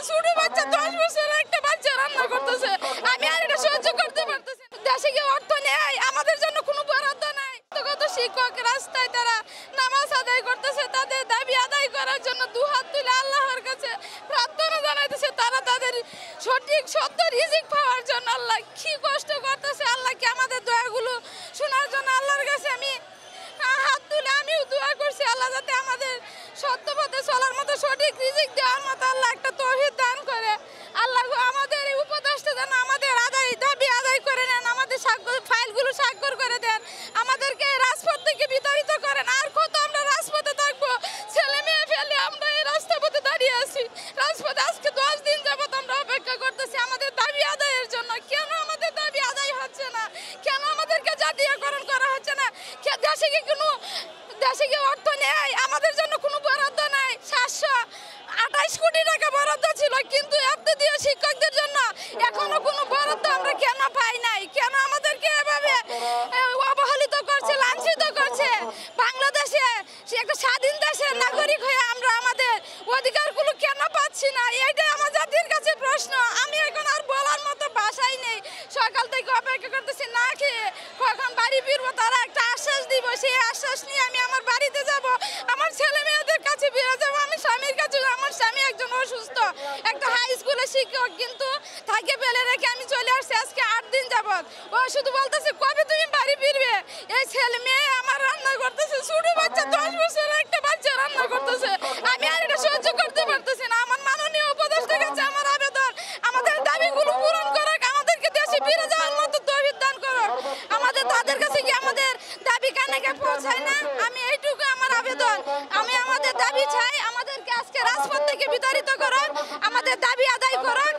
ছোট বাচ্চা 10 বছরের একটা বাচ্চা রান্না করতেছে। আমি আর এটা সহ্য করতে পারতেছি না। দেশে কি অর্থ নেই? আমাদের জন্য কোনো বরাদ্দ নাই। কত শিক্ষক রাস্তায় তারা নামাজ আদায় করতেছে, তাদের দাবি আদায় করার জন্য দুহাত তুলে আল্লাহর কাছে প্রার্থনা জানাইতেছে, তারা তাদের সঠিক সত্য রিজিক পাওয়ার জন্য। আল্লাহ কি কষ্ট করতেছে, আল্লাহ কি আমাদের দোয়াগুলো শোনার জন্য আল্লাহর কাছে আমি হাত তুলে আমিও দোয়া করছি, আল্লাহ যাতে আমাদের সত্য পথে চলার মতো সঠিক রিজিক দেওয়ার মতো আল্লাহ একটা তৌফিক দান করে। আল্লাহ আমাদের এই উপদেশটা যেন আমাদের দাবি আদায় করে নেন, আমাদের ফাইলগুলো স্বাক্ষর করে দেন, আমাদেরকে রাজপথ থেকে বিতাড়িত করেন। আর কত আমরা রাজপথে থাকবো? ছেলে মেয়ে ফেলে আমরা এই রাস্তাপথে দাঁড়িয়ে আছি। রাজপথে আজকে 10 দিন যাবত আমরা অপেক্ষা করতেছি আমাদের দাবি আদায়ের জন্য। কেন আমাদের দাবি আদায় হচ্ছে না? কেন আমাদেরকে জাতীয়করণ করা হচ্ছে না? দেশে কি অর্থ নেই? আমাদের জন্য কোনো বরাদ্দ নাই। 728 কোটি টাকা বরাদ্দ ছিল, কিন্তু এতদিও শিক্ষকদের জন্য এখনো কোনো বরাদ্দ আমরা কেন পাই নাই? কেন আমাদেরকে এভাবে অবহেলিত করছে, লাঞ্ছিত করছে? বাংলাদেশে একটা স্বাধীন দেশের নাগরিক হয়ে আমরা আমাদের অধিকারগুলো কেন পাচ্ছি না? এইটাই আমার জাতির কাছে প্রশ্ন। আমি এখন আর বলার মতো ভাষাই নেই। সকাল থেকে অপেক্ষা করতেছি না খেয়ে, কখন বাড়ি ফিরবো। তারা একটা আশ্বাস দিব, সেই আশ্বাস নিয়ে আমি আমার বাড়িতে যাব, আমার ছেলে মেয়েদের কাছে ফিরে যাবো, আমি স্বামীর কাছে। আমার স্বামী একজন অসুস্থ, একটা হাই স্কুলের শিক্ষক, কিন্তু তাকে ফেলে রেখে আমি চলে আসছি আজকে 8 দিন যাবত। ও শুধু বলতেছে কবে তুমি বাড়ি ফিরবে? এই ছেলে মেয়ে আমার রান্না করতেছে, ছোট বাচ্চা 10 বছরের একটা বাচ্চা রান্না করতেছে। আমি আর এটা সহ্য করতে পারতেছি না। আমার মাননীয় উপদেষ্টার কাছে আমার আবেদন, আমাদের দাবিগুলো পূরণ করুক, আমাদেরকে দেশে ফিরে যাওয়ার মতো তৌফিক দান করুক। আমাদের তাদের কাছে কি আমাদের দাবি কানে পৌঁছায় না? আমি এইটুকু আমার আবেদন। আমি আমাদের দাবি চাই, আমাদেরকে আজকে রাজপথ থেকে বিতাড়িত করুন, আমাদের দাবি আদায় করুন,